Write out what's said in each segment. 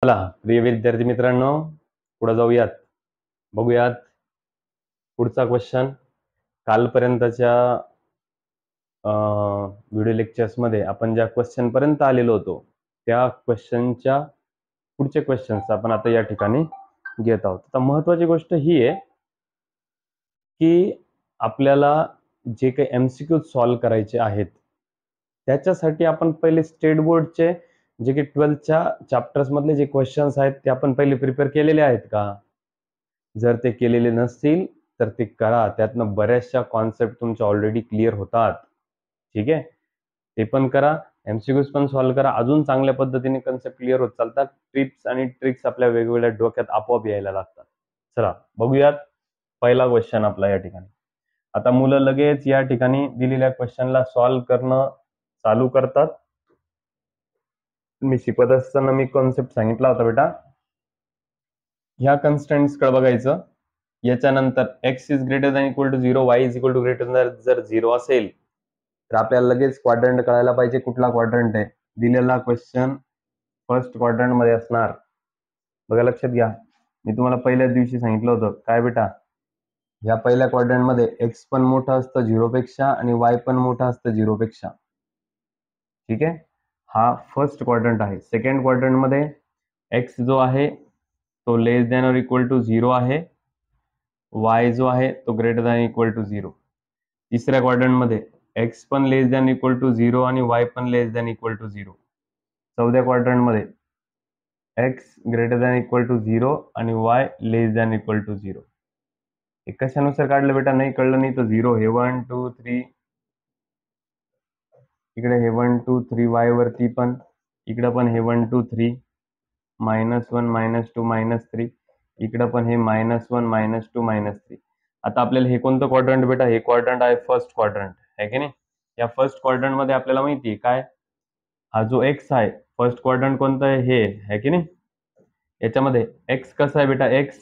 चला प्रिय विद्यार्थी मित्रांनो, पुढे जाऊयात. बघूयात पुढचा क्वेश्चन. कालपर्यंतच्या व्हिडिओ लेक्चर्समध्ये आपण ज्या क्वेश्चन पर्यंत आलेलो होतो त्या क्वेश्चनच्या पुढचे क्वेश्चन्स आपण आता या ठिकाणी घेत आहोत. आता महत्त्वाची गोष्ट ही आहे की आपल्याला जे काही MCQ सॉल्व करायचे आहेत त्याच्यासाठी आपण पहिले स्टेट बोर्डचे जे की 12च्या चॅप्टर्स मधले जे क्वेश्चन्स आहेत ते आपण पहिले प्रिपेअर केलेले आहेत का? जर ते केलेले नसतील तर ते करा. त्यातनं बऱ्याचशा कॉन्सेप्ट तुमच्या ऑलरेडी क्लिअर होतात. ठीक आहे, ते पण करा, MCQs पण सॉल्व करा. अजून चांगल्या पद्धतीने कन्सेप्ट क्लिअर होत चालतात. टिप्स आणि ट्रिक्स आपल्या वेगवेगळ्या डोक्यात आपोआप यायला लागतात. चला बघूयात पहिला क्वेश्चन आपला या ठिकाणी. आता मुलं लगेच या ठिकाणी दिलेल्या क्वेश्चनला सॉल्व करणं चालू करतात. मी शिकवत असताना मी कॉन्सेप्ट सांगितला होता बेटा, ह्या कन्स्टंट्स कडे बघायचं. याच्यानंतर x is greater than equal to 0, y is equal to greater than जर 0 असेल तर आपल्याला लगेच क्वाड्रंट कळायला पाहिजे कुठला क्वाड्रंट आहे. दिलेला क्वेश्चन फर्स्ट क्वाड्रंट मध्ये असणार. बघा लक्षात घ्या, मी तुम्हाला पहिल्याच दिवशी सांगितलं होतं काय बेटा, या पहिल्या क्वाड्रंट मध्ये x पण मोठं असतं 0 पेक्षा आणि y पण मोठं असतं 0 पेक्षा. ठीक आहे, हा फर्स्ट क्वाड्रंट आहे. सेकंड क्वाड्रंट मध्ये x जो आहे तो लेस दॅन और इक्वल टू 0 आहे, y जो आहे तो ग्रेटर दॅन इक्वल टू 0. तिसऱ्या क्वाड्रंट मध्ये x पण लेस दॅन इक्वल टू 0 आणि y पण लेस दॅन इक्वल टू 0. चौथ्या क्वाड्रंट मध्ये x greater than equal to 0 आणि y less than equal to 0. हे कशानुसार काढलं बेटा, नाही कळलं नाही तर 0 हे 1 2 3, इकडे हे 1 2 3 y वरती पण, इकडे पण हे 1 2 3, -1 -2 -3, इकडे पण हे -1 -2 -3. आता आपल्याला हे कोणतं क्वाड्रंट बेटा, हे क्वाड्रंट आहे फर्स्ट क्वाड्रंट आहे की नाही. या फर्स्ट क्वाड्रंट मध्ये आपल्याला माहिती आहे काय, हा जो x आहे फर्स्ट क्वाड्रंट कोणतं आहे, हे आहे की नाही. याच्यामध्ये x कसा आहे बेटा, x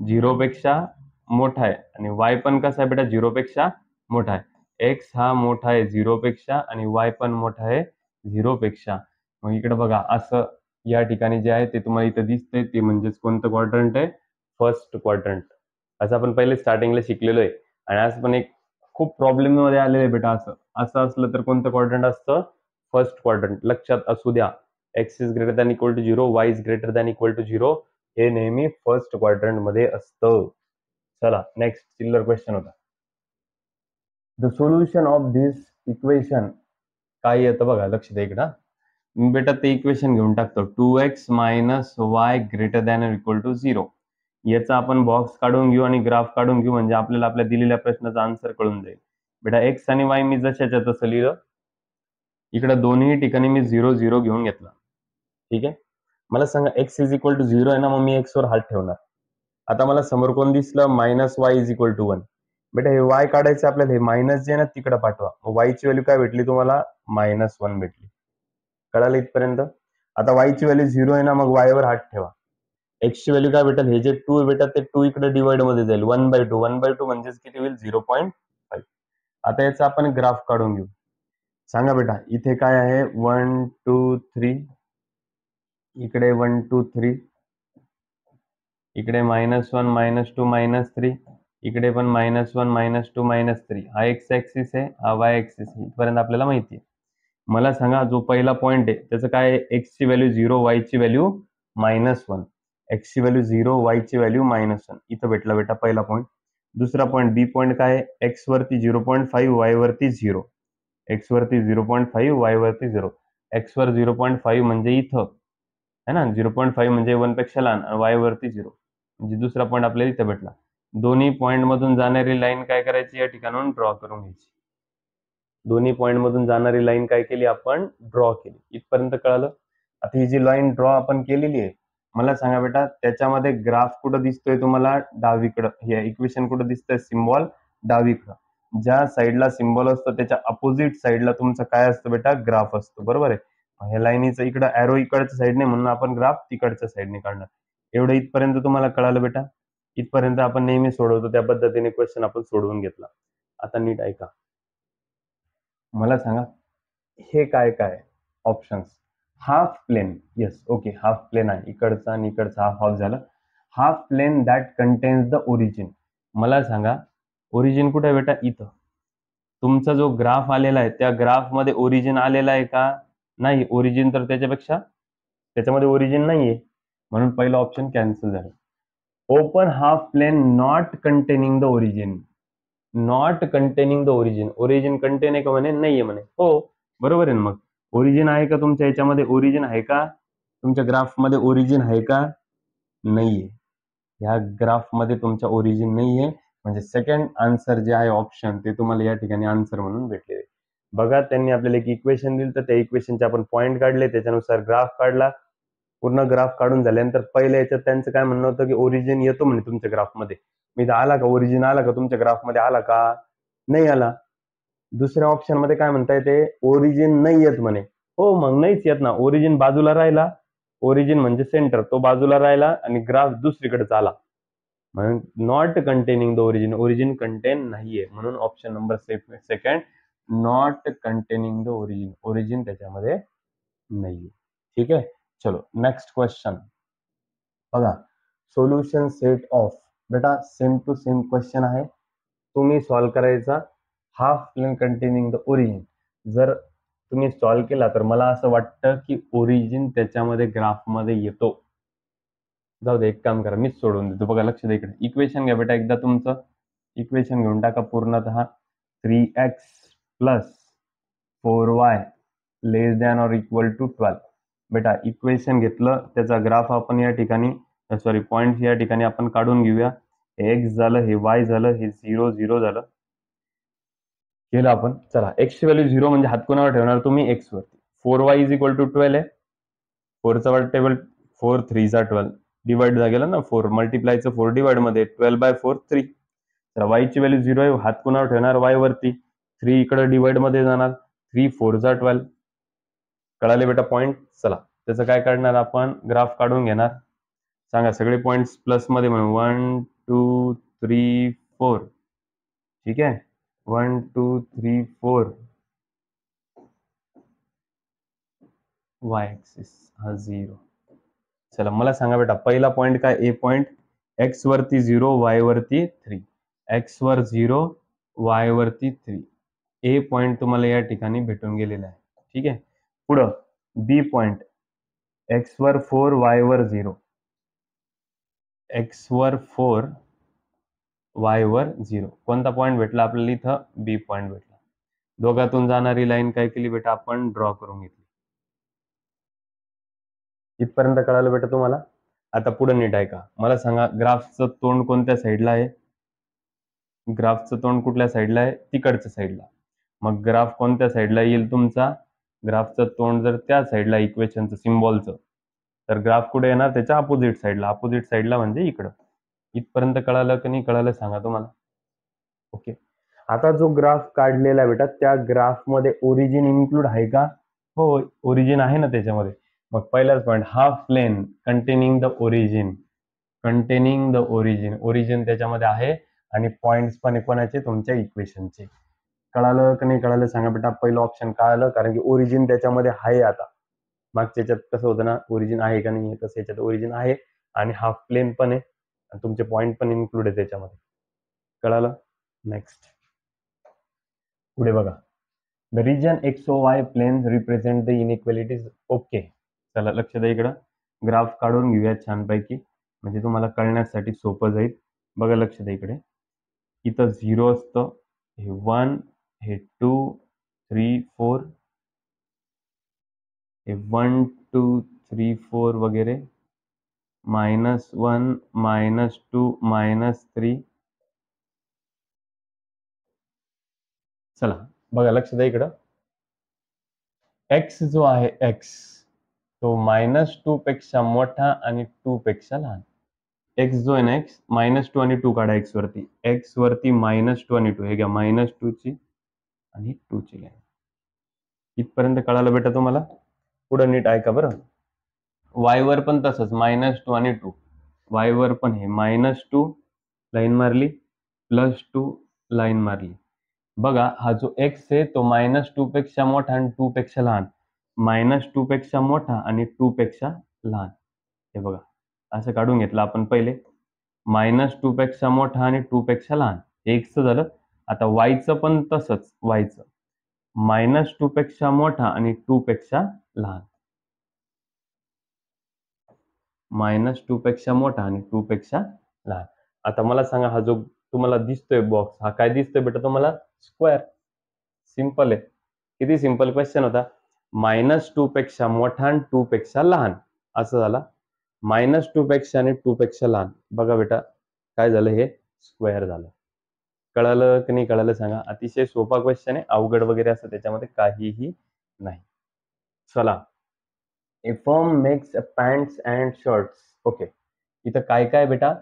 0 पेक्षा मोठा आहे आणि y पण कसा आहे बेटा 0 पेक्षा मोठा आहे. x हा मोठा आहे 0 पेक्षा आणि y पण मोठा आहे 0 पेक्षा. मग इकडे बघा असं या ठिकाणी जे आहे ते तुम्हाला इथं दिसतंय ते म्हणजेच कोणतं क्वाड्रंट आहे, फर्स्ट क्वाड्रंट. असं आपण पहिले स्टार्टिंगला शिकलेलो आहे आणि आज पण एक खूप प्रॉब्लेम मध्ये आलेलं आहे बेटा. असं असलं तर कोणतं क्वाड्रंट असतं, फर्स्ट क्वाड्रंट. लक्षात असू द्या, x is greater than equal to 0, y is greater than equal to 0 हे नेहमी फर्स्ट क्वाड्रंट मध्ये असतं. चला नेक्स्ट चिल्लर क्वेश्चन होता. The solution of this equation काय येतं बघा, लक्ष द्या इकडं. मी बेटा ते इक्वेशन घेऊन टाकतो 2x minus y greater than equal to 0. याचा आपण बॉक्स काढून घेऊ आणि ग्राफ काढून घेऊ म्हणजे आपल्याला आपल्या दिलेल्या प्रश्नाचा आन्सर कळून जाईल. बेटा x आणि y मी जशाच्या तसं लिहिलं, इकडे दोन्ही ठिकाणी मी 0 0 घेऊन घेतला. ठीक आहे, मला सांगा x इज इक्वल टू 0 आहे ना, मग मी x वर हात ठेवणार. आता मला समोर कोण दिसलं, -y इज इक्वल टू 1. बेटा हे y काढायचं आपल्याला, हे मायनस जे आहे ना तिकडे पाठवा. y ची व्हॅल्यू काय भेटली तुम्हाला, -1 भेटली. कळालं इथपर्यंत. आता y ची व्हॅल्यू 0 आहे ना, मग y वर हात ठेवा. x ची व्हॅल्यू काय भेटेल, हे जे 2 भेटत ते 2 इकडे डिवाइड मध्ये जाईल, 1/2. 1/2 म्हणजेच किती होईल, 0.5. आता याचा आपण ग्राफ काढून घेऊ. सांगा बेटा इथे काय आहे, 1 2 3, इकडे 1 2 3, इकडे -1 -2 -3, इकडे पण -1 -2 -3. हा x ऍक्सिस आहे, हा y ऍक्सिस आहे. इथपर्यंत आपल्याला माहिती आहे. मला सांगा जो पहिला पॉइंट आहे त्याचं काय आहे, x ची व्हॅल्यू 0, y ची व्हॅल्यू -1. x ची व्हॅल्यू 0, y ची व्हॅल्यू -1. इथं भेटला बेटा पहिला पॉइंट. दुसरा पॉइंट बी पॉइंट काय आहे, x वरती 0.5, y वरती 0. x वरती 0.5, y वरती 0. x वर 0.5 म्हणजे इथं है ना, 0.5 म्हणजे 1 पेक्षा लहान, y वरती 0 म्हणजे दुसरा पॉइंट आपल्याला इथे भेटला. दोन्ही पॉइंट मधून जाणारी लाईन काय करायची, या ठिकाणाहून ड्रॉ करून घ्यायची. दोन्ही पॉइंट मधून जाणारी लाईन काय केली आपण, ड्रॉ केली. इथपर्यंत कळालं. आता ही जी लाईन ड्रॉ आपण केलेली आहे, मला सांगा बेटा त्याच्यामध्ये ग्राफ कुठं दिसतोय तुम्हाला, डावीकडं. हे इक्वेशन कुठं दिसतंय, सिम्बॉल डावीकडं. ज्या साईडला सिम्बॉल असतं त्याच्या अपोजिट साईडला तुमचं काय असतं बेटा, ग्राफ असतो. बरोबर आहे. ह्या लाईनीचं इकडं ॲरो इकडच्या साईडने म्हणून आपण ग्राफ तिकडच्या साईडने काढणार. एवढं इथपर्यंत तुम्हाला कळालं बेटा. इथपर्यंत आपण नेहमी सोडवतो त्या पद्धतीने क्वेश्चन आपण सोडवून घेतला. आता नीट ऐका, मला सांगा हे काय काय options. Half plane, yes okay, half plane आहे, इकडचा आणि इकडचा हाफ हाफ झालं. Half plane that contains the origin. मला सांगा ओरिजिन कुठे आहे बेटा? इथं. तुमचा जो ग्राफ आलेला आहे त्या ग्राफमध्ये ओरिजिन आलेला आहे का? नाही, ओरिजिन तर त्याच्यामध्ये ओरिजिन नाहीये, म्हणून पहिलं ऑप्शन कॅन्सल झालं. Open half plane not containing the origin. Not containing the origin, origin contain आहे का म्हणे? नाहीये म्हणे. हो बरोबर आहे ना. मग ओरिजिन आहे का तुमच्या याच्यामध्ये? ओरिजिन आहे का तुमच्या ग्राफमध्ये? ओरिजिन आहे का? नाहीये. ह्या ग्राफमध्ये तुमच्या ओरिजिन नाहीये, म्हणजे सेकंड आन्सर जे आहे ऑप्शन ते तुम्हाला या ठिकाणी आन्सर म्हणून भेटले. बघा त्यांनी आपल्याला एक इक्वेशन दिलं, तर त्या इक्वेशनचे आपण पॉईंट काढले, त्याच्यानुसार ग्राफ काढला. पूर्ण ग्राफ काढून झाल्यानंतर पहिल्या याच्यात त्यांचं काय म्हणणं होतं की ओरिजिन येतो म्हणे तुमच्या ग्राफमध्ये. मी आला का ओरिजिन? आला का तुमच्या ग्राफमध्ये? आला का? नाही आला. दुसऱ्या ऑप्शन मध्ये काय म्हणता येते? ओरिजिन नाही येत म्हणे. हो मग नाहीच येत ना, ओरिजिन बाजूला राहिला, ओरिजिन म्हणजे सेंटर, तो बाजूला राहिला आणि ग्राफ दुसरीकडे चाला, म्हणून not containing the origin, origin contain नाहीये, म्हणून option number second, not containing the origin, origin त्याच्यामध्ये नाहीये. ठीक आहे, चलो नेक्स्ट क्वेश्चन बघा. सोल्युशन सेट ऑफ, बेटा सेम टू सेम क्वेश्चन आहे, तुम्ही सॉल्व्ह करायचा. Half plane containing the origin, जर तुम्ही सॉल्व्ह केला तर मला असं वाटतं की ओरिजिन त्याच्यामध्ये ग्राफमध्ये येतो. जाऊ दे, एक काम करा, मीच सोडून देतो. बघा लक्ष द्या इकडे, इक्वेशन घ्या बेटा एकदा. तुमचं इक्वेशन घेऊन टाका पूर्णतः. 3x plus 4y less than or equal to 12. बेटा इक्वेशन घेतलं, त्याचा ग्राफ आपण या ठिकाणी, सॉरी पॉइंट या ठिकाणी आपण काढून घेऊया. हे x झालं, हे y झालं, हे 0 0 झालं. केलं आपण. चला, x ची व्हॅल्यू 0 म्हणजे हात कोणावर ठेवणार तुम्ही? x वरती. 4y इज इक्वल टू 12 आहे. 4चा टेबल 4 3 चा 12 डिवाइड गेला ना, 4 मल्टिप्लायचं 4 डिवाइड मध्ये 12/4 3. तर y ची व्हॅल्यू 0 आहे, हात कोणावर ठेवणार? y वरती. 3 इकडे डिवाइड मध्ये जाणार, 3 4 चा 12. कळाले बेटा पॉइंट? चला त्याचं काय काढणार आपण? ग्राफ काढून घेणार. सांगा सगळे पॉइंट्स प्लस मध्ये म्हणून 1 2 3 4. ठीक आहे, 1 2 3 4. वाय ऍक्सिस हा 0. चला मला सांगा बेटा पहिला पॉइंट काय? ए पॉइंट. एक्स वरती 0, वाय वरती 3. एक्स वर 0, वाय वरती 3. ए पॉइंट तुम्हाला या ठिकाणी भेटून गेलेला आहे. ठीक आहे, पुढं बी पॉइंट. एक्स वर 4, वाय वर 0. एक्स वर 4, वाय वर 0. कोणता पॉइंट भेटला आपल्याला इथं? बी पॉइंट भेटला. दोघातून जाणारी लाईन काय केली बेटा? आपण ड्रॉ करून घेतली. इथपर्यंत कळालं बेटा तुम्हाला? आता पुढे नीट आहे का? मला सांगा ग्राफचं तोंड कोणत्या साईडला आहे? ग्राफचं तोंड कुठल्या साईडला आहे? तिकडच्या साईडला. मग ग्राफ कोणत्या साईडला येईल तुमचा? ग्राफचं तोंड जर त्या साईडला इक्वेशनचं सिम्बॉलचं, तर ग्राफ कुठे येणार? त्याच्या अपोजिट साईडला. अपोजिट साईडला म्हणजे इकडं. इथपर्यंत कळालं की नाही कळालं सांगा तुम्हाला? ओके, आता जो ग्राफ काढलेला आहे बेटा, त्या ग्राफमध्ये ओरिजिन इन्क्लूड आहे का? हो, ओरिजिन आहे ना त्याच्यामध्ये. मग पहिलाच point, half plane containing the origin. Containing the origin, origin त्याच्यामध्ये आहे आणि पॉइंट्स पण कोणाचे? तुमच्या इक्वेशनचे. कळालं की नाही कळालं सांगा बेटा? पहिलं ऑप्शन कळालं, कारण की ओरिजिन त्याच्यामध्ये आहे. आता मागच्या याच्यात कसं होतं ना, ओरिजिन आहे का नाही, तसं याच्यात ओरिजिन आहे आणि हाफ प्लेन पण आहे आणि तुमचे पॉइंट पण इन्क्लूड आहे त्याच्यामध्ये. कळालं? नेक्स्ट पुढे बघा. The region XOY planes represent the inequalities. Okay, चला लक्ष द्या इकडं. ग्राफ काढून घेऊया छानपैकी, म्हणजे तुम्हाला कळण्यासाठी सोपं जाईल. बघा लक्ष द्या इकडे, इथं 0 असतं, हे 1, हे 2 3 4, हे 1 2 3 4 वगैरे, -1 -2 -3. चला बघा लक्ष द्या इकडं, एक्स जो आहे एक्स, तो -2 पेक्षा मोठा आणि 2 पेक्षा लहान. एक्स जो आहे ना, एक्स -2 आणि 2 काढा. एक्स वरती -2 आणि 2, हे घ्या -2 ची आणि 2 ची लाईन. इथपर्यंत कळालं बेटा तुम्हाला? पुढे नीट ऐका बरं. वाय वर पण तसंच -2 आणि 2. वाय वर पण हे -2 लाईन मारली, +2 लाईन मारली. बघा हा जो एक्स आहे तो -2 पेक्षा मोठा आणि 2 पेक्षा लहान. -2 पेक्षा मोठा आणि 2 पेक्षा लहान. हे बघा असं काढून घेतलं आपण पहिले. -2 पेक्षा मोठा आणि 2 पेक्षा लहान. हे x झालं. आता y चं पण तसंच y चं. -2 पेक्षा मोठा आणि 2 पेक्षा लहान. -2 पेक्षा मोठा आणि 2 पेक्षा लहान. आता मला सांगा हा जो तुम्हाला दिसतोय बॉक्स हा काय दिसतोय बेटा तुम्हाला? स्क्वेअर. सिंपल आहे. किती सिंपल क्वेश्चन होता. -2 पेक्षा मोठा आणि 2 पेक्षा लहान असं झाला. -2 पेक्षा आणि 2 पेक्षा लहान. बघा बेटा काय झालं हे स्क्वेअर झालं. कळालं की नाही कळालं सांगा. अतिशय सोपा क्वेश्चन आहे. अवघड वगैरे असं त्याच्यामध्ये काहीही नाही. चला. A firm makes pants and shirts. Okay. इथं काय काय बेटा?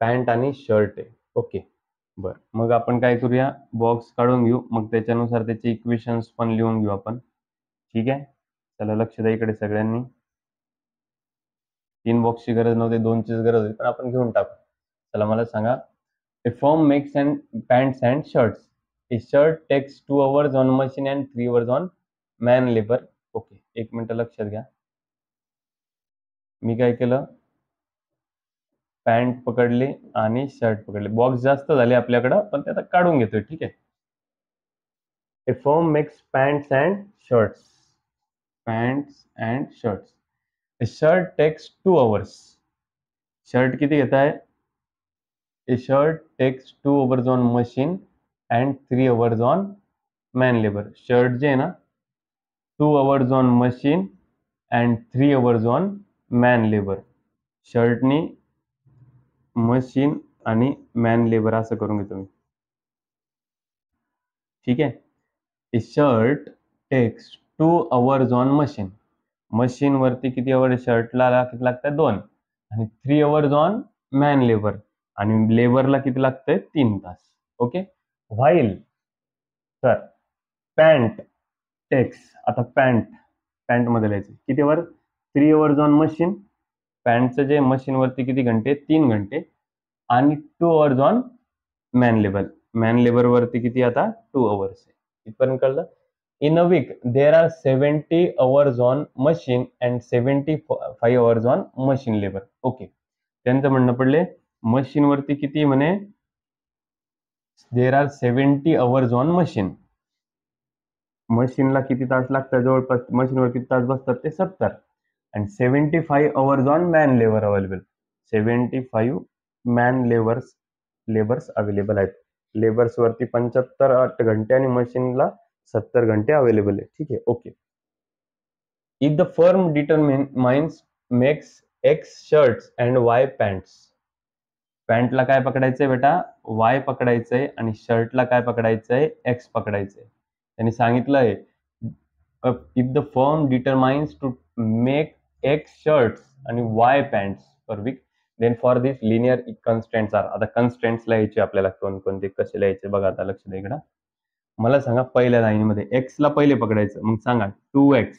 पॅन्ट आणि शर्ट आहे. ओके. बर मग आपण काय करूया बॉक्स काढून घेऊ मग त्याच्यानुसार त्याचे इक्वेशन्स पण लिहून घेऊ आपण. ठीक आहे. चला लक्ष द्या इकडे सगळ्यांनी. 3 बॉक्सची गरज नव्हती 2चीच गरज होती पण आपण घेऊन टाकू. चला मला सांगा. A firm makes pants and shirts. A shirt takes 2 hours on machine and 3 hours on man labour. Okay. 1 minute लक्षात घ्या. मी काय केलं पॅन्ट पकडली आणि शर्ट पकडले. बॉक्स जास्त झाले आपल्याकडं पण ते आता काढून घेतोय. ठीक आहे. A firm makes pants and shirts. Pants and shirts. A shirt takes 2 hours. Shirt किती घेत आहे? A shirt takes 2 hours on machine and 3 hours on man labour. Shirt जे आहे ना 2 hours on machine and 3 hours on man labour. शर्टनी machine आणि man labour असं करून घेतो मी. ठीक आहे. A shirt takes 2 hours on machine. Machine वरती किती आवर शर्टला किती लागतात 2 आणि 3 hours ऑन मॅन लेबर आणि लेबरला किती लागतंय 3 तास. Okay. While sir pant takes. आता पॅन्ट मध्ये लिहायचं किती आवर 3 hours ऑन मशीन. पॅन्टचं जे मशीन वरती किती घंटे 3 घंटे आणि 2 hours on man labour. Man labour वरती किती आता 2 hours आहे. इथपर्यंत कळलं. In a week there are 70 hours on machine and 75 hours on machine labour. Okay. त्यांचं म्हणणं पडले मशीन वरती किती म्हणे there are 70 hours on machine. मशीनला किती तास लागतात जवळपास मशीनवर किती तास बसतात ते 70 आणि 75 hours on man labour available. 75 man labours available आहेत. लेबर्स वरती 75 घंटे आणि मशीनला 70 घंटे अवेलेबल आहे. ठीक आहे. Okay. If the firm determines makes X shirts and Y pants. पॅन्टला काय पकडायचंय बेटा वाय पकडायचंय आणि शर्टला काय पकडायचंय एक्स पकडायचंय. त्यांनी सांगितलंय if the firm determines to make X shirts आणि Y pants per week then for this linear constants are. आता कन्स्टेंट्स लिहायचे आपल्याला कोणकोणते कसे लिहायचे बघा आता लक्ष द्या इकडं. मला सांगा पहिल्या लाईनमध्ये एक्सला पहिले पकडायचं मग सांगा 2x.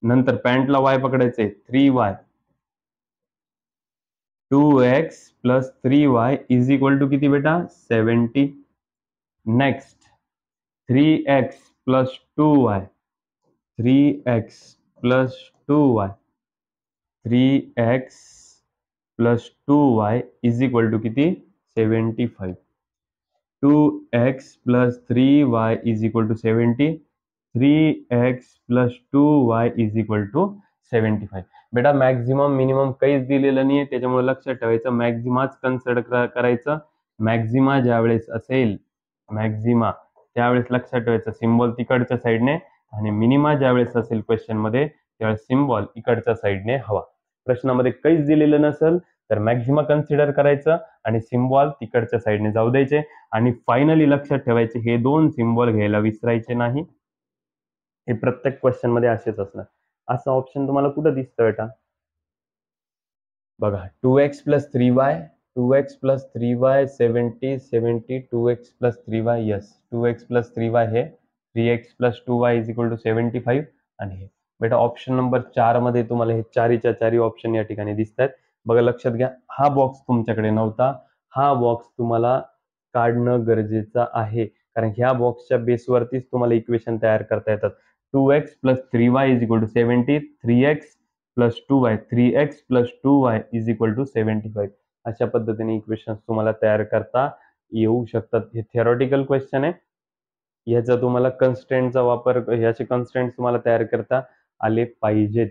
नंतर पॅन्टला वाय पकडायचंय 3y. 2x plus 3y is equal to किती बेटा 70. Next 3x plus 2y. 3x plus 2y. 3x plus 2y is equal to किती 75. 2x plus 3y is equal to 70. 3x plus 2y is equal to 75. बेटा maximum minimum काहीच दिलेलं नाही त्याच्यामुळे लक्षात ठेवायचं मॅक्झिमाच कन्सिडर करायचं. मॅक्झिमा ज्यावेळेस असेल मॅक्झिमा त्यावेळेस लक्षात ठेवायचं सिम्बॉल तिकडच्या साईडने आणि मिनिमा ज्यावेळेस असेल क्वेश्चन मध्ये त्यावेळेस सिम्बॉल इकडच्या साईडने हवा. प्रश्नामध्ये काहीच दिलेलं नसेल तर मॅक्झिमा कन्सिडर करायचं आणि सिम्बॉल तिकडच्या साईडने जाऊ द्यायचे आणि फायनली लक्षात ठेवायचे हे 2 सिम्बॉल घ्यायला विसरायचे नाही. हे प्रत्येक क्वेश्चन मध्ये असेच असणार. असं ऑप्शन तुम्हाला कुठं दिसतं बेटा बघा 2x plus 3y 2x plus 3y 70 70 2x plus 3y yes 2x plus 3y हे 3x plus 2y is equal to 75 आणि हे बेटा ऑप्शन नंबर 4 मध्ये तुम्हाला हे चारीच्या चारी ऑप्शन या ठिकाणी दिसत आहेत. बघा लक्षात घ्या हा बॉक्स तुमच्याकडे नव्हता. हा बॉक्स तुम्हाला काढणं गरजेचं आहे कारण ह्या बॉक्सच्या बेसवरतीच तुम्हाला इक्वेशन तयार करता येतात. 2x plus 3y is equal to 70, 3x plus 2y, 3x plus 2y is equal to 75. अशा पद्धतीने इक्वेशन्स तुम्हाला तयार करता येऊ शकतात. हे थिअरॉटिकल क्वेश्चन आहे. याचा तुम्हाला कन्स्ट्रेंटचा वापर, याचे कन्स्ट्रेंट तुम्हाला तयार करता आले पाहिजेत.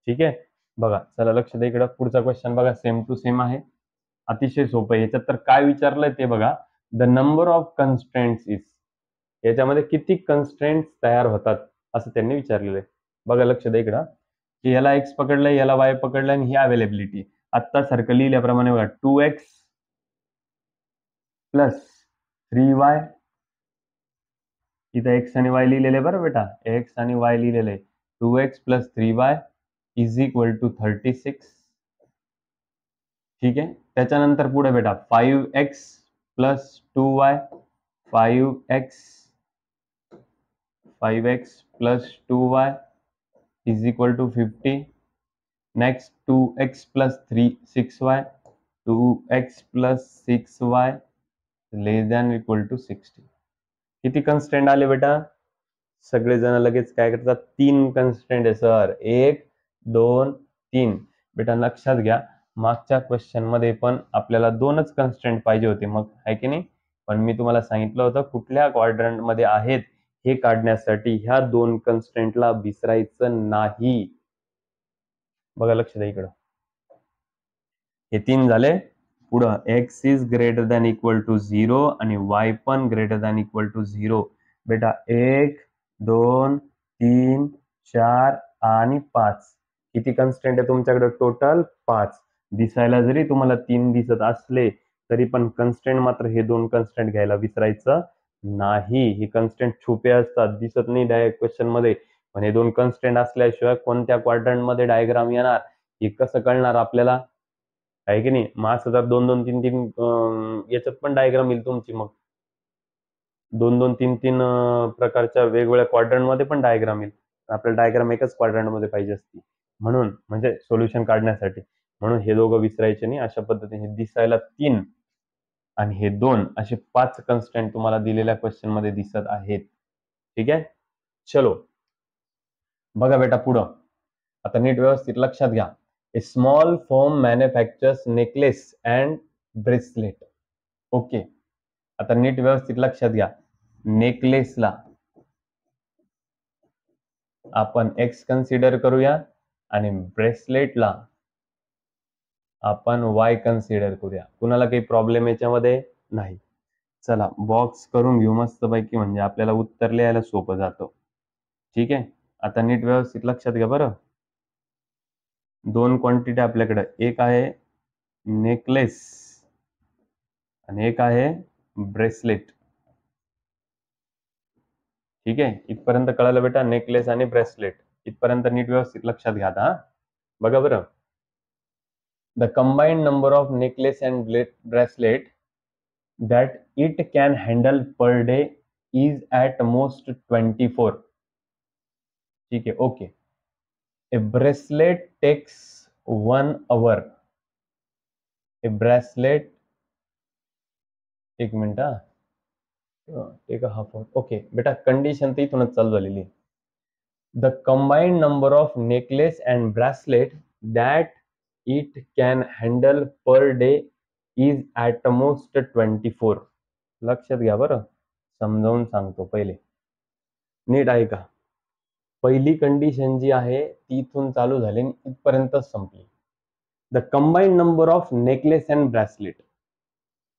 ठीक आहे, बघा चला लक्ष द्या इकडं. पुढचा क्वेश्चन बघा, सेम टू सेम आहे, अतिशय सोपं आहे. याच्यात तर काय विचारलंय ते बघा. The number of constraints is, याच्यामध्ये किती कन्स्ट्रेंट्स तयार होतात असं त्यांनी विचारलेलं आहे. बघा लक्ष द्या इकडं, की याला एक्स पकडलंय, याला वाय पकडलंय आणि ही अवेलेबिलिटी. आत्ता सारखं लिहिल्याप्रमाणे बघा, 2x प्लस 3y, इथं एक्स आणि वाय लिहिलेले बरं बेटा, एक्स आणि वाय लिहिलेले. 2x plus 3y is equal to 36. ठीक आहे, त्याच्यानंतर पुढे बेटा 5x plus 2y, 5x plus 2y is equal to 50. Next 2x plus 6y, 2x plus 6y less than equal to 60. किती कन्स्टेंट आले बेटा? सगळेजण लगेच काय करतात, 3 कन्स्टेंट आहे सर, 1 2 3. बेटा लक्षात घ्या, मागच्या क्वेश्चन मध्ये पण आपल्याला 2च कन्स्टेंट पाहिजे होते, मग आहे की नाही. पण मी तुम्हाला सांगितलं होतं कुठल्या क्वाड्रंट मध्ये आहेत हे काढण्यासाठी ह्या 2 कन्स्टेंटला विसरायचं नाही. बघा लक्ष द्या इकडं, हे 3 झाले. पुढं x is greater than equal to 0 आणि y पण ग्रेटर दॅन इक्वल टू 0. बेटा 1 2 3 4 आणि 5, किती कन्स्टेंट आहे तुमच्याकडे? टोटल 5. दिसायला जरी तुम्हाला 3 दिसत असले तरी पण कन्स्टेंट मात्र हे 2 कन्स्टेंट घ्यायला विसरायचं नाही. हे कन्स्टेंट छुपे असतात, दिसत नाही डायरेक्ट क्वेश्चन मध्ये, पण हे 2 कन्स्टेंट असल्याशिवाय कोणत्या क्वाड्रंट मध्ये डायग्राम येणार हे कसं कळणार आपल्याला, आहे की नाही. मग असं जर 2 2 3 3 याच्यात पण डायग्राम येईल तुमची, मग 2 2 3 3 प्रकारच्या वेगवेगळ्या क्वाड्रंट मध्ये पण डायग्राम येईल. आपल्याला डायग्राम एकच क्वाड्रंट मध्ये पाहिजे असती, म्हणून म्हणजे सोल्युशन काढण्यासाठी. म्हणून हे दोघं विसरायचे नाही. अशा पद्धतीने दिसायला 3 आणि हे 2 असे 5 कन्स्टंट तुम्हाला दिलेल्या क्वेश्चन मध्ये दिसत आहेत. ठीक आहे, चलो बघा बेटा पुढं. आता नीट व्यवस्थित लक्षात घ्या. A small firm manufactures necklace and bracelet. Okay, आता नीट व्यवस्थित लक्षात घ्या. नेकलेसला आपण एक्स कन्सिडर करूया आणि ब्रेसलेटला आपण वाय कन्सिडर करूया. कुणाला काही प्रॉब्लेम याच्यामध्ये नाही. चला बॉक्स करून घेऊ मस्तपैकी, म्हणजे आपल्याला उत्तर लिहायला सोपं जातं. ठीक आहे, आता नीट व्यवस्थित लक्षात घ्या बरं. 2 क्वांटिटी आपल्याकडे, एक आहे नेकलेस आणि एक आहे ब्रेसलेट. ठीक आहे, इथपर्यंत कळालं बेटा, नेकलेस आणि ब्रेसलेट. इथपर्यंत नीट व्यवस्थित लक्षात घ्या. आता बघा बरं, the combined number of necklace and bracelet that it can handle per day is at most 24. ठीक है, okay. A bracelet takes 1 hour. A bracelet, एक मिनिट, take a half hour. Okay बेटा, कंडिशन तर इथूनच चालू झालेली. The combined number of necklace and bracelet that it can handle per day is at most 24. लक्षात घ्या बरं, समजावून सांगतो पहिले, नीट ऐका. पहिली कंडिशन जी आहे ती इथून चालू झाली आणि इथपर्यंतच संपली. The combined number of necklace and bracelet.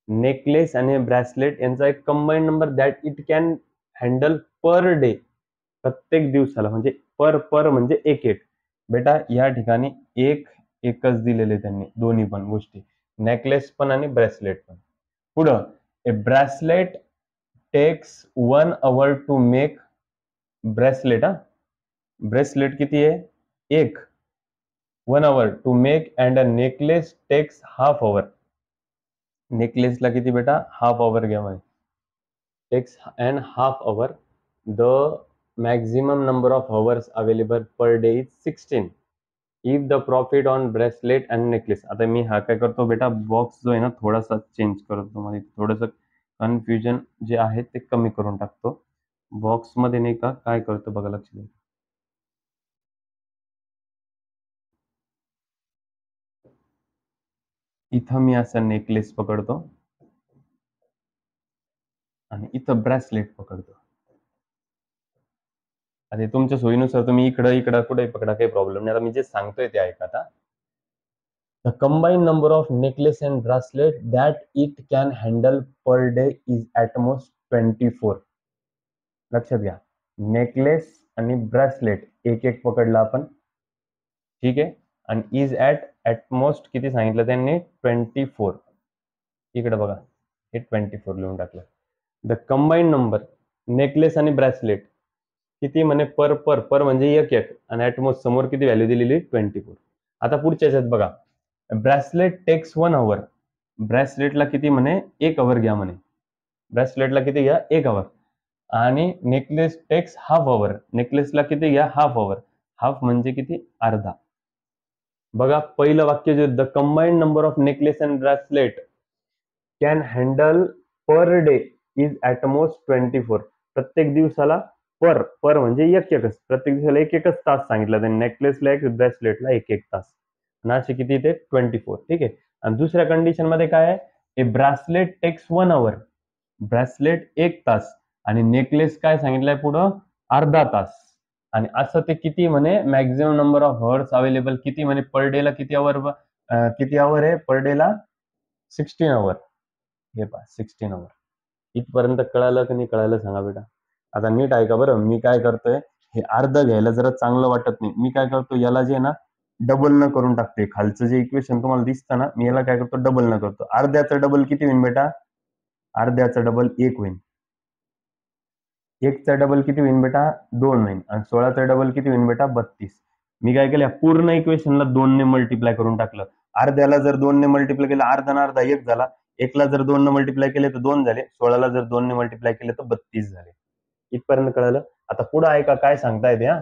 Necklace आणि ब्रेसलेट यांचा एक combined number that it can handle per day, प्रत्येक दिवसाला, म्हणजे पर म्हणजे एक एक. बेटा या ठिकाणी एकच दिलेले त्यांनी, दोन्ही पण गोष्टी, नेकलेस पण आणि ब्रेसलेट पण. पुढं, a bracelet takes 1 hour to make bracelet. Bracelet किती आहे? 1 hour to make and a necklace takes half hour. नेकलेसला किती बेटा? हाफ hour घ्या, takes and half hour. The maximum number of hours available per day is 16. If the profit on bracelet and necklace. आता मी हा काय करतो बेटा, बॉक्स जो आहे ना थोडासा चेंज करतो, मध्ये थोडंसं कन्फ्युजन जे आहे ते कमी करून टाकतो. बॉक्स मध्ये नाही का काय करतो बघा, लक्ष द्या. इथं मी असा नेकलेस पकडतो आणि इथं ब्रेसलेट पकडतो. आता तुमच्या सोयीनुसार तुम्ही इकडं इकडं कुठे पकडा, काही प्रॉब्लेम नाही. आता मी जे सांगतोय ते ऐका. आता the combined number of necklace and bracelet that it can handle per day is at most 24. लक्षात घ्या, नेकलेस आणि ब्रेसलेट एक एक पकडला आपण, ठीक आहे, आणि इज ॲट मोस्ट किती सांगितलं त्यांनी, 24. इकडे बघा, हे 24 लिहून टाकलं. द कंबाईंड नंबर नेकलेस आणि ब्रेसलेट किती म्हणे, पर पर पर म्हणजे एक एक, आणि ॲटमोस्ट समोर किती व्हॅल्यू दिलेली, 24. आता पुढच्या ह्याच्यात बघा, ब्रेसलेट टेक्स 1 आवर. ब्रेसलेटला किती म्हणे, 1 आवर घ्या म्हणे. ब्रेसलेटला किती घ्या, 1 आवर. आणि नेकलेस टेक्स हाफ आवर. नेकलेसला किती घ्या, हाफ आवर. हाफ म्हणजे किती, अर्धा. बघा पहिलं वाक्य जे, the combined number of necklace and bracelet can handle per day is at most 24. प्रत्येक दिवसाला पर पर म्हणजे एक एकच, प्रत्येक दिवसाला एक एकच तास सांगितलं त्यांनी. नेकलेसला एक, ब्रेसलेटला एक एक तास, आणि असे किती ते 24. ठीक आहे. आणि दुसऱ्या कंडिशन मध्ये काय आहे, ए ब्रेसलेट टेक्स 1 आवर. ब्रेसलेट 1 तास आणि नेकलेस काय सांगितलंय पुढं, अर्धा तास. आणि असं ते किती म्हणे, maximum number of horse available किती म्हणे, पर डेला किती आवर, किती आवर आहे पर डेला, 16 आवर. हे पहा 16 आवर. इथपर्यंत कळालं की नाही कळालं सांगा बेटा. आता नीट ऐका बरं, मी काय करतोय, हे अर्ध घ्यायला जरा चांगलं वाटत नाही. मी काय करतो, याला जे ना डबल न करून टाकते. खालचं जे इक्वेशन तुम्हाला दिसतं ना, मी याला काय करतो, डबल न करतो. अर्ध्याचं डबल किती होईल बेटा, अर्ध्याचं डबल 1 होईल. 1चा डबल किती होईल बेटा, 2 होईल. आणि 16चा डबल किती होईल बेटा, 32. मी काय केलं, पूर्ण इक्वेशनला 2 ने मल्टिप्लाय करून टाकलं. अर्ध्याला जर 2 ने मल्टिप्लाय केलं, अर्धा ना अर्धा 1 झाला. 1ला जर 2 ने मल्टिप्लाय केले तर 2 झाले. 16ला जर 2 ने मल्टिप्लाय केले तर 32 झाले. इथपर्यंत कळलं. आता पुढे ऐका काय सांगतायत या.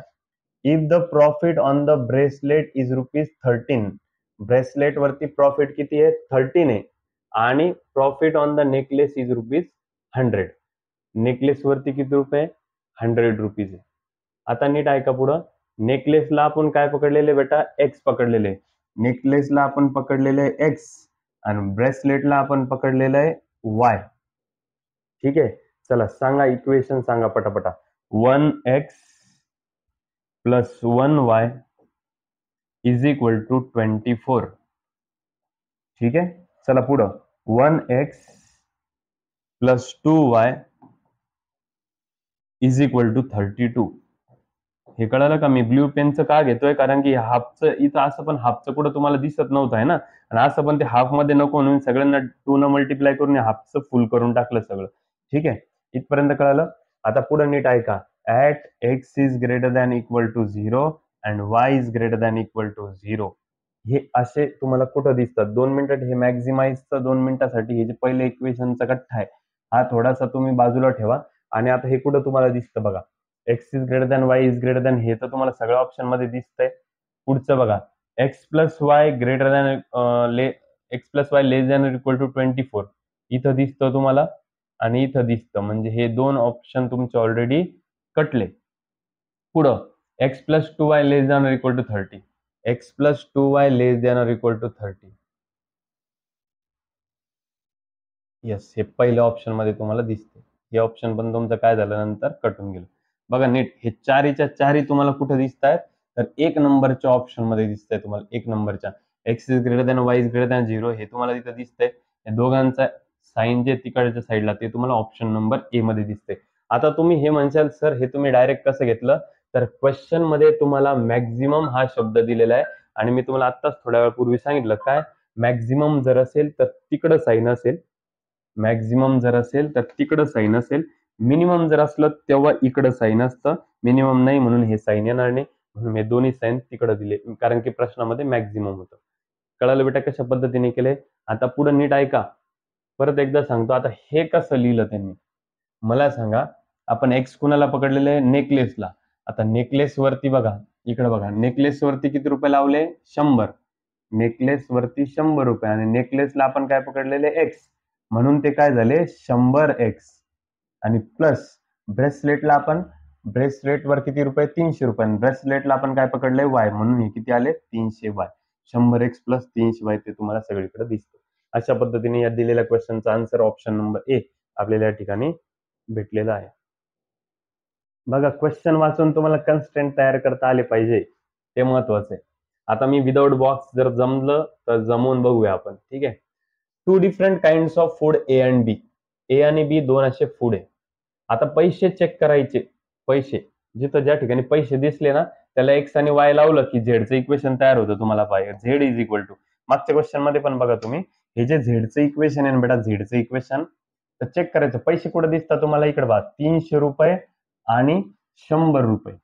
If the profit on the bracelet is ₹13. Bracelet वरती प्रॉफिट किती आहे, 13 आहे. आणि profit on the necklace is ₹100. Necklace वरती किती रुपये, 100 रुपीज आहे. आता नीट ऐका पुढं. नेकलेसला आपण काय पकडलेले बेटा, एक्स पकडलेले. नेकलेसला आपण पकडलेले एक्स आणि ब्रेसलेटला आपण पकडलेलं आहे वाय. ठीक आहे. चला सांगा, इक्वेशन सांगा पटापटा. 1x plus 1y is equal to 24. ठीक आहे. चला पुढं, 1x plus 2y is equal to 32. हे कळालं का, मी ब्ल्यू पेनचं का घेतोय, कारण की हाफचं इथं असं पण हाफचं कुठं तुम्हाला दिसत नव्हतं आहे ना, आणि असं पण ते हाफ मध्ये नको म्हणून सगळ्यांना 2 न मल्टिप्लाय करून हाफचं फुल करून टाकलं सगळं. ठीक आहे. इथपर्यंत कळालं. आता पुढे नीट ऐका. At x is greater than equal to 0 and y is greater than equal to 0. हे असे तुम्हाला कुठं दिसतात. 2 मिनिटात हे मॅक्झिमाइजचं 2 मिनिटासाठी हे जे पहिले इक्वेशनचा गठ्ठा आहे हा थोडासा तुम्ही बाजूला ठेवा. आणि आता हे कुठं तुम्हाला दिसतं बघा, x is greater than y is greater than, हे तर तुम्हाला सगळ्या ऑप्शन मध्ये दिसतंय. पुढचं बघा, x plus y greater than x plus y less than equal to 24. इथं दिसतं तुम्हाला आणि इथं दिसतं, म्हणजे हे 2 ऑप्शन तुमचे ऑलरेडी कटले. पुढं x plus 2y less than equal to 30. X plus 2y less than equal to 30. Yes, हे पहिल्या ऑप्शन मध्ये तुम्हाला दिसते. हे ऑप्शन पण तुमचं काय झालं, नंतर कटून गेलं. बघा नीट, हे चारीच्या चारी तुम्हाला कुठे दिसत आहेत, तर 1 नंबरच्या ऑप्शन मध्ये दिसत आहे तुम्हाला. 1 नंबरच्या x is greater than y is greater than 0 हे तुम्हाला तिथं दिसतंय. या दोघांचा साईन जे तिकडच्या साईडला ते तुम्हाला ऑप्शन नंबर ए मध्ये दिसते. आता तुम्ही हे म्हणशाल सर हे तुम्ही डायरेक्ट कसं घेतलं, तर क्वेश्चन मध्ये तुम्हाला मॅक्झिमम हा शब्द दिलेला आहे आणि मी तुम्हाला आत्ताच थोड्या वेळापूर्वी सांगितलं काय, मॅक्झिमम जर असेल तर तिकडं साईन असेल, मॅक्झिमम जर असेल तर तिकडं साईन असेल, मिनिमम जर असलं तेव्हा इकडं साईन असतं. मिनिमम नाही म्हणून हे साईन येणार नाही, म्हणून हे दोन्ही साईन तिकडं दिले, कारण की प्रश्नामध्ये मॅक्झिमम होतं. कळालं बेटा कशा पद्धतीने केले. आता पुढे नीट ऐका, परत एकदा सांगतो. आता हे कसं लिहिलं त्यांनी मला सांगा. आपण एक्स कुणाला पकडलेलं आहे, नेकलेसला. आता नेकलेस वरती बघा, इकडे बघा, नेकलेस वरती किती रुपये लावले, 100. नेकलेस वरती 100 रुपये आणि नेकलेसला आपण काय पकडलेले, एक्स, म्हणून ते काय झाले 100x. आणि प्लस ब्रेसलेटला आपण ब्रेसलेटवर किती रुपये 300 रुपये, ब्रेसलेटला आपण काय पकडलंय वाय, म्हणून हे किती आले 300 वाय. 100x प्लस 300 वाय ते तुम्हाला सगळीकडे दिसतं. अशा पद्धतीने या दिलेल्या क्वेश्चनचा आन्सर ऑप्शन नंबर ए आपल्याला या ठिकाणी भेटलेला आहे. बघा, क्वेश्चन वाचून तुम्हाला कन्स्ट्रेंट तयार करता आले पाहिजे, ते महत्वाचं आहे. आता मी विदाउट बॉक्स जर जमलं तर जमवून बघूया आपण, ठीक आहे. 2 different kinds of food A and B. A आणि बी दोन असे फूड आहे. आता पैसे चेक करायचे. पैसे जिथं ज्या ठिकाणी पैसे दिसले ना त्याला एक्स आणि वाय लावलं की झेडचं इक्वेशन तयार होतं तुम्हाला पाहिजे. झेड इज इक्वल टू, मागच्या क्वेश्चन मध्ये पण बघा तुम्ही, हे जे झेडचं इक्वेशन आहे ना बेटा, झेडचं इक्वेशन तर चेक करायचं. पैसे कुठे दिसतात तुम्हाला, इकडे बघा 300 रुपये आणि 100 रुपये.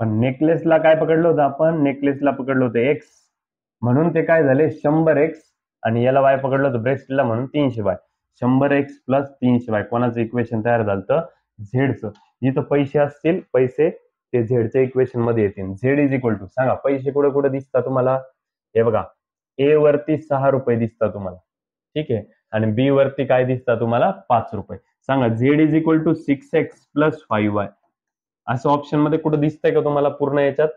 पण नेकलेसला काय पकडलं होतं आपण, नेकलेसला पकडलं होतं एक्स, म्हणून ते काय झाले 100x, आणि याला वाय पकडलं होतं ब्रेसलेटला म्हणून 300 वाय. 100x प्लस 300 वाय कोणाचं इक्वेशन तयार झालं, झेडचं. जिथं पैसे असतील, पैसे ते झेडच्या इक्वेशन मध्ये येतील. झेड इज इक्वल टू, सांगा पैसे कुठे कुठे दिसतात तुम्हाला, हे बघा ए वरती 6 रुपये दिसतात तुम्हाला, ठीक आहे, आणि बी वरती काय दिसतात तुम्हाला 5 रुपये. सांगा z is equal to 6x plus 5y. असं ऑप्शन मध्ये कुठं दिसतंय का तुम्हाला पूर्ण याच्यात?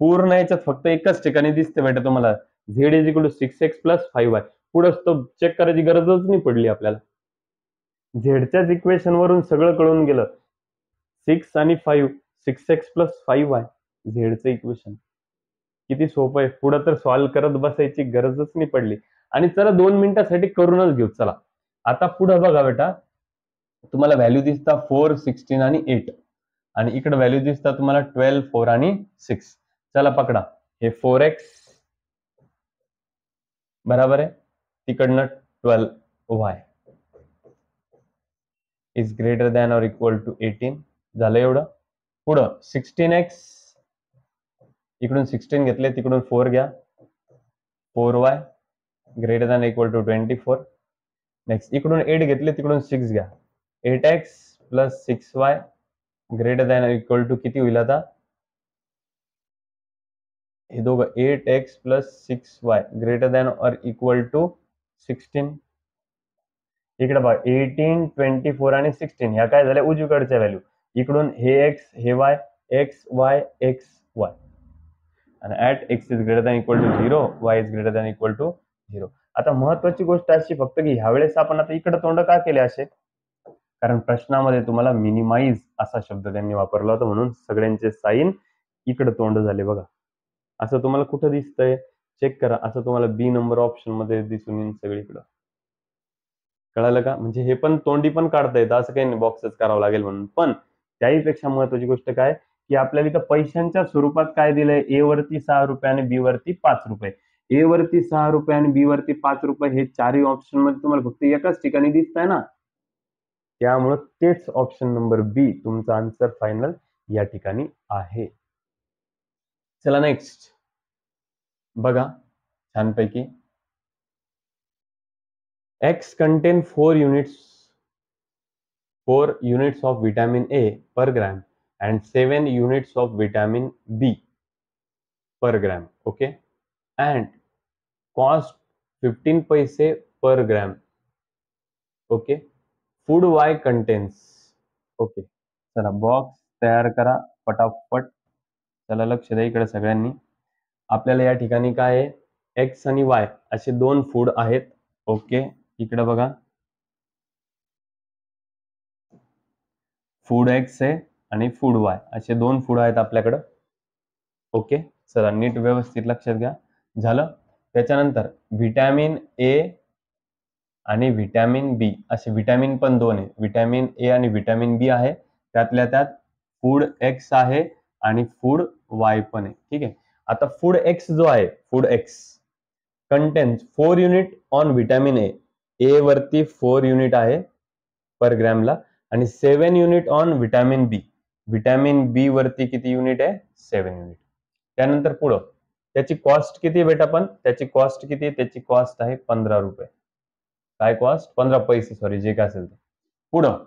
पूर्ण याच्यात फक्त एकच ठिकाणी दिसते बेटा तुम्हाला, z is equal to 6x plus 5y. पुढे तो चेक करायची गरजच नाही पडली आपल्याला. झेडच्याच इक्वेशन वरून सगळं कळून गेलं. 6 आणि 5, 6x प्लस 5y झेडचं इक्वेशन. किती सोपं आहे, पुढे तर सॉल्व्ह करत बसायची गरजच नाही पडली. आणि चला 2 मिनिटासाठी करूनच घेऊ. चला आता पुढे बघा बेटा, तुम्हाला व्हॅल्यू दिसतात 4, 16 आणि 8, आणि इकडे व्हॅल्यू दिसतात तुम्हाला 12, 4 आणि 6. चला पकडा, हे 4x बराबर आहे, तिकडनं 12y is greater than or equal to 18. झालं एवढं. पुढं 16x, इकडून 16 घेतले, तिकडून 4 घ्या, 4y greater than equal to 24. Next इकडून 8 घेतले, तिकडून 6 घ्या, 8x plus 6y greater than equal to किती होईल आता, हे दोघं 8x plus 6y greater than or equal to 16. इकडे बघा 18, 24 आणि 16 ह्या काय झाल्या उजवीकडच्या व्हॅल्यू. इकडून हे x, हे y, x y x y, आणि at x is greater than equal to 0, y is greater than equal to 0. आता महत्वाची गोष्ट अशी फक्त की ह्यावेळेस आपण आता इकडे तोंड का केले असे, कारण प्रश्नामध्ये तुम्हाला मिनिमाइज असा शब्द त्यांनी वापरला होता, म्हणून सगळ्यांचे साईन इकडे तोंड झाले. बघा असं तुम्हाला कुठं दिसतंय, चेक करा. असं तुम्हाला बी नंबर ऑप्शन मध्ये दिसून येईल सगळीकडं. कळालं का? म्हणजे हे पण तोंडी पण काढता येतं, असं काही नाही बॉक्सच करावं लागेल म्हणून. पण त्याहीपेक्षा महत्वाची गोष्ट काय की आपल्याला इथं पैशांच्या स्वरूपात काय दिलंय, ए वरती 6 रुपये आणि बी वरती 5 रुपये. ए वरती 6 रुपये आणि बी वरती 5 रुपये हे चारही ऑप्शन मध्ये तुम्हाला फक्त एकाच ठिकाणी दिसत आहे ना, त्यामुळे तेच ऑप्शन नंबर बी तुमचा आन्सर फायनल या ठिकाणी आहे. चला नेक्स्ट बघा छानपैकी. X contain 4 units of vitamin A per gram and 7 units of vitamin B per gram. Okay, and cost 15 paise per gram. Okay, food Y contains. Okay, चला box तयार करा पटापट. चला लक्ष द्या इकडे सगळ्यांनी. आपल्याला या ठिकाणी काय आहे, एक्स आणि वाय असे दोन फूड आहेत. ओके, इकडे बघा फूड एक्स आहे आणि फूड वाय असे दोन फूड आहेत आपल्याकडे. ओके, चला नीट व्यवस्थित लक्षात घ्या. झालं. त्याच्यानंतर व्हिटॅमिन ए आणि व्हिटॅमिन बी असे व्हिटॅमिन पण दोन आहे, व्हिटॅमिन ए आणि व्हिटॅमिन बी आहे. त्यातल्या त्यात फूड एक्स आहे आणि फूड वाय पण आहे. ठीक आहे. आता फूड एक्स जो आहे, food X contains 4 unit on vitamin A. A वरती 4 युनिट आहे पर ग्रॅमला आणि 7 unit on vitamin B. Vitamin B वरती किती युनिट आहे, 7 युनिट. त्यानंतर पुढं त्याची कॉस्ट किती बेटा, पण त्याची कॉस्ट किती आहे, त्याची कॉस्ट आहे 15 रुपये. काय कॉस्ट, 15 पैसे, सॉरी जे काय असेल ते. पुढं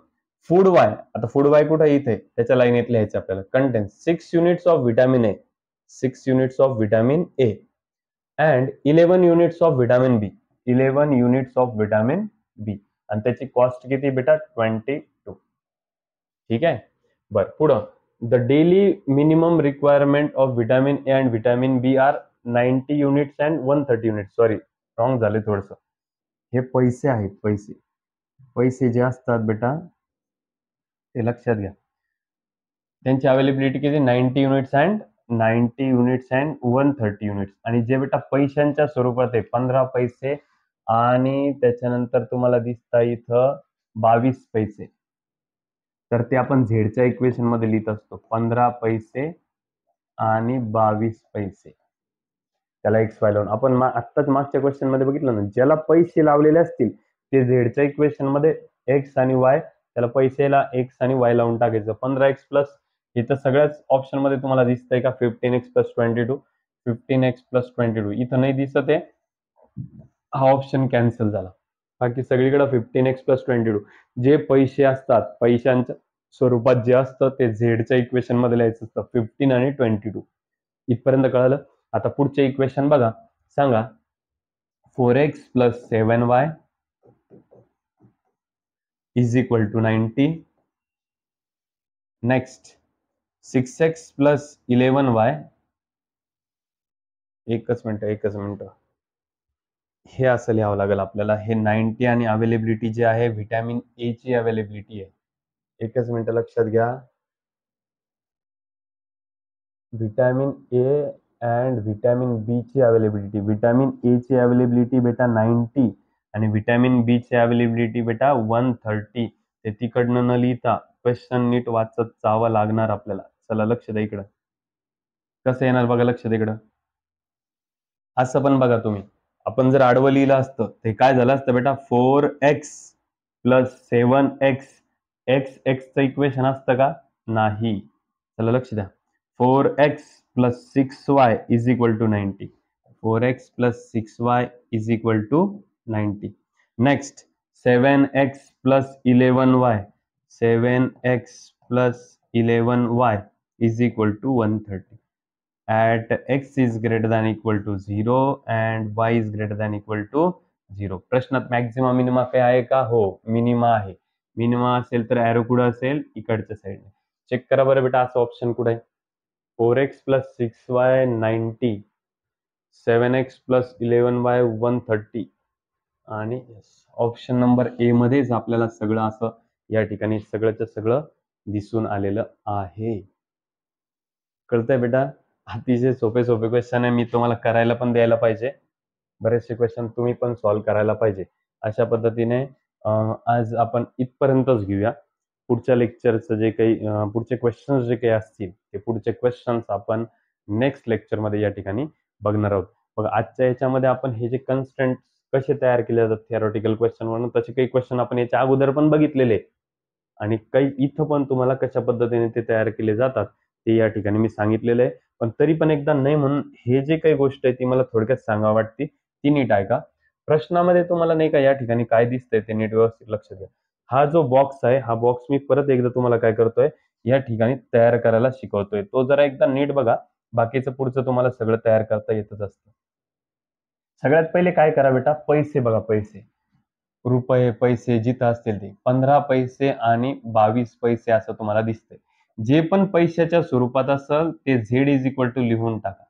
फूड वाय. आता फूड वाय कुठे, इथे त्याच्या लाईनीत लिहायचं आपल्याला. Contains 6 units of vitamin A, 6 units of vitamin A and 11 units of vitamin B, 11 units of vitamin B. आणि त्याची कॉस्ट किती बेटा, 22. ठीक आहे. बर, पुढं the daily minimum requirement of vitamin A and vitamin B are 90 units and 130 units. Sorry, wrong झाले थोडस. हे पैसे आहेत, पैसे. पैसे जे असतात बेटा ते लक्षात घ्या. त्यांची अवेलेबिलिटी किती? 90 युनिट्स अँड 130 युनिट्स. आणि जे बेटा पैशांच्या स्वरूपात आहे 15 पैसे आणि त्याच्यानंतर तुम्हाला दिसता इथं 22 पैसे. तर ते आपण झेडच्या इक्वेशन मध्ये लिहित असतो 15 पैसे आणि 22 पैसे. त्याला एक्स वाय लावून आपण आत्ताच मागच्या क्वेश्चन मध्ये बघितलं ना, ज्याला पैसे लावलेले असतील ते झेडच्या इक्वेशन मध्ये एक्स आणि वाय, त्याला पैसेला एक्स आणि वाय लावून टाकायचं. 15x प्लस इथं सगळ्याच ऑप्शन मध्ये तुम्हाला दिसतंय का 15x प्लस 22, 15x प्लस 22 इथं नाही दिसत आहे, हा ऑप्शन कॅन्सल झाला. बाकी सगळीकडे 15x प्लस 22. जे पैसे असतात पैशांच्या स्वरूपात जे असतं ते झेडच्या इक्वेशन मध्ये लिहायचं असतं 15 आणि 22. इथपर्यंत कळलं. आता पुढचे इक्वेशन बघा, सांगा 4x plus 7y is equal to 90. Next 6x plus 11y, एकच मिनिट, हे असं लिहावं लागेल आपल्याला. हे 90 आणि अवेलेबिलिटी जी आहे व्हिटॅमिन ए ची अवेलेबिलिटी आहे. एकच मिनिट लक्षात घ्या. व्हिटॅमिन ए अँड व्हिटॅमिन बी ची अवेलेबिलिटी. व्हिटॅमिन ए ची अवेलेबिलिटी बेटा 90 आणि व्हिटॅमिन बी ची अवेलेबिलिटी बेटा 130. ते तिकडनं न लिहिता क्वेश्चन नीट वाचत जावं लागणार आपल्याला. चला लक्ष द्या इकडं. कसं येणार बघा, लक्ष द्या इकडं. असं पण बघा तुम्ही, आपण जर आडवं लिहिलं असतं ते काय झालं असतं बेटा 4x plus 7x. X एक्सचं equation असतं का? नाही. चला लक्ष द्या. 4x plus 6y is equal to 90. 4x plus 6y is equal to 90. Next 7x plus 11y. 7x plus 11y is equal to 130. at x is greater than equal to 0 and y is greater than equal to 0. प्रश्नात Maxima minima काय आहे का? हो, minima आहे. Minima असेल तर arrow कुठं असेल? इकडच्या साईडने. चेक करा बरं बेटा, असं ऑप्शन कुठं आहे? 4x plus 6y 90, 7x plus 11y 130 आणि ऑप्शन नंबर ए मध्येच आपल्याला सगळं असं या ठिकाणी सगळंच्या सगळं दिसून आलेलं आहे. कळतंय बेटा? अतिशय सोपे सोपे क्वेश्चन आहे. मी तुम्हाला करायला पण द्यायला पाहिजे. बरेचसे क्वेश्चन तुम्ही पण सॉल्व्ह करायला पाहिजे. अशा पद्धतीने आज आपण इथपर्यंतच घेऊया. पुढच्या लेक्चरचं जे काही पुढचे क्वेश्चन्स जे काही असतील ते पुढचे क्वेश्चन्स आपण नेक्स्ट लेक्चरमध्ये या ठिकाणी बघणार आहोत. बघा, आजच्या याच्यामध्ये आपण हे जे कन्स्टंट कसे तयार केले जातात थिअरॉटिकल क्वेश्चन म्हणून, तसे काही क्वेश्चन आपण याच्या अगोदर पण बघितलेले आणि काही इथं पण तुम्हाला कशा पद्धतीने ते तयार केले जातात ते या ठिकाणी मी सांगितलेलं आहे. पण तरी पण एकदा नाही म्हणून हे जे काही गोष्ट आहे ती मला थोडक्यात सांगावं वाटते, ती नीट ऐका. प्रश्नामध्ये तुम्हाला नाही का या ठिकाणी काय दिसतंय ते नीट व्यवस्थित लक्ष द्या. हा जो बॉक्स आहे, हा बॉक्स मी परत एकदा तुम्हाला काय करतोय या ठिकाणी तयार करायला शिकवतोय. तो जरा एकदा नीट बघा, बाकीचं पुढचं तुम्हाला सगळं तयार करता येतच असतं. सगळ्यात पहिले काय करा बेटा, पैसे बघा. पैसे, रुपये, पैसे जिथं असतील ते 15 पैसे आणि 22 पैसे असं तुम्हाला दिसतंय. जे पण पैशाच्या स्वरूपात असेल ते झेड इज इक्वल टू लिहून टाका.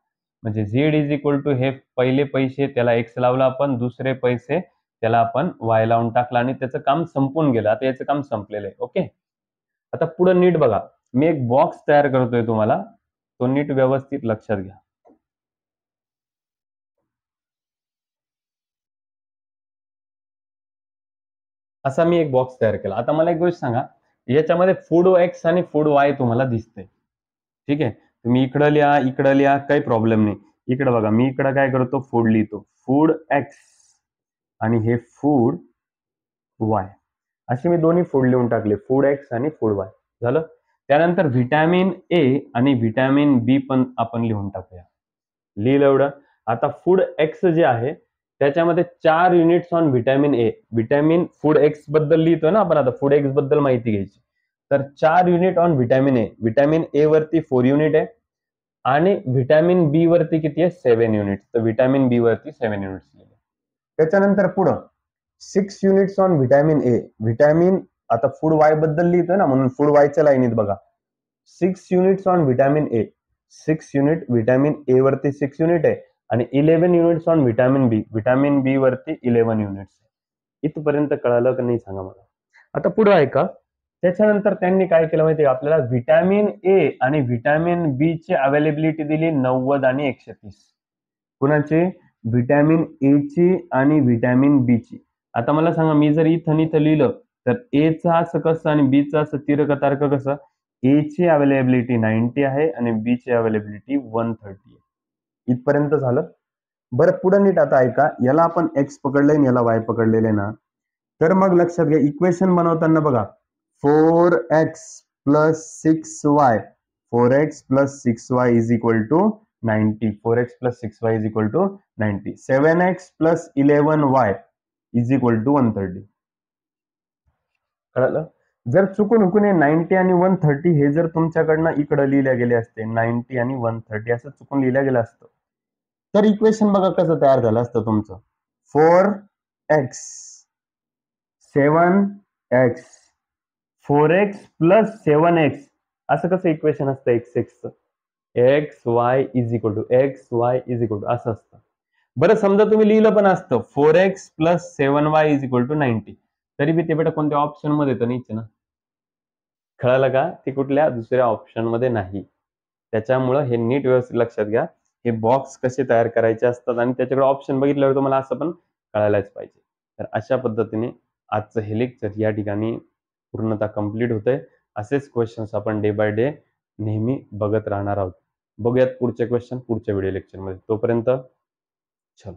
म्हणजे झेड इज इक्वल टू हे पहिले पैसे त्याला एक्स लावला आपण, दुसरे पैसे त्याला आपण वाय लावून टाकला आणि त्याचं काम संपून गेलं. आता याचं काम संपलेलं आहे. ओके, आता पुढे नीट बघा. मी एक बॉक्स तयार करतोय तुम्हाला, तो नीट व्यवस्थित लक्षात घ्या. असा मी एक बॉक्स तयार केला. आता मला एक गोष्ट सांगा, याच्यामध्ये फूड एक्स आणि फूड वाय तुम्हाला दिसतंय. ठीक आहे, तुम्ही इकडं लिहा, काही प्रॉब्लेम नाही. इकडे बघा, मी इकडं काय करतो, फूड लिहितो, फूड एक्स आणि हे फूड वाय. असे मी दोन्ही फूड लिहून टाकले, फूड एक्स आणि फूड वाय. झालं. त्यानंतर व्हिटॅमिन ए आणि व्हिटॅमिन बी पण आपण लिहून टाकूया. लिहिलं एवढं. आता फूड एक्स जे आहे त्याच्यामध्ये 4 units on vitamin A. Vitamin food x बद्दल लिहितोय ना आपण, आता फूड एक्स बद्दल माहिती घ्यायची. तर 4 unit on vitamin A. Vitamin A वरती 4 युनिट आहे आणि व्हिटॅमिन बी वरती किती आहे? 7 युनिट. तर व्हिटॅमिन बी वरती 7 युनिट्स लिहिले. त्याच्यानंतर पुढं 6 units on vitamin A. Vitamin आता फूड वाय बद्दल लिहितोय ना, म्हणून फूड वायच्या लाईनीत बघा 6 units on vitamin A, 6 unit vitamin A वरती 6 युनिट आहे आणि 11 युनिट्स ऑन व्हिटॅमिन बी वरती 11 युनिट्स. इथपर्यंत कळालं का नाही सांगा मला. आता पुढे ऐका, त्याच्यानंतर त्यांनी काय केलं माहितीये आपल्याला, व्हिटॅमिन ए आणि व्हिटॅमिन बी ची अवेलेबिलिटी दिली 90 आणि 130. कुणाची? व्हिटॅमिन ए ची आणि व्हिटॅमिन बी ची. आता मला सांगा, मी जर इथं लिहिलं तर ए चं असं कसं आणि बी चं असं तिरकतारक कसं? ए ची अवेलेबिलिटी 90 आहे आणि बी ची अवेलेबिलिटी 130 आहे. इथपर्यंत झालं. बरं पुढे नीट आता ऐका, याला आपण एक्स पकडलंय आणि याला वाय पकडलेलं आहे ना, तर मग लक्षात घ्या इक्वेशन बनवताना बघा 4x plus 6y, 4x plus 6y is equal to 90, 4x plus 6y is equal to 90, 7x plus 11y is equal to 130. कळलं? जर चुकून 90 आणि 130 हे जर तुमच्याकडनं इकडे लिहिले गेले असते, 90 आणि 130 असं चुकून लिहिलं गेलं असतं, तर इक्वेशन बघा कसं तयार झालं असतं तुमचं. 4x 7x 4x plus 7x असं कसं इक्वेशन असतं x x y is equal to असं असतं. बरं समजा तुम्ही लिहिलं पण असतं 4x plus 7y is equal to 90, तरी बी ते बेटा कोणत्या ऑप्शन मध्ये तर नाहीच ना. कळालं का? ते कुठल्या दुसऱ्या ऑप्शन मध्ये नाही. त्याच्यामुळं हे नीट व्यवस्थित लक्षात घ्या, हे बॉक्स कसे तयार करायचे असतात आणि त्याच्याकडे ऑप्शन बघितल्यावर तुम्हाला असं पण कळायलाच पाहिजे. तर अशा पद्धतीने आजचं हे लेक्चर या ठिकाणी पूर्णतः कंप्लीट होतंय. असेच क्वेश्चन्स आपण डे बाय डे नेहमी बघत राहणार आहोत. बघूयात पुढचे क्वेश्चन पुढच्या व्हिडिओ लेक्चरमध्ये. तोपर्यंत चल.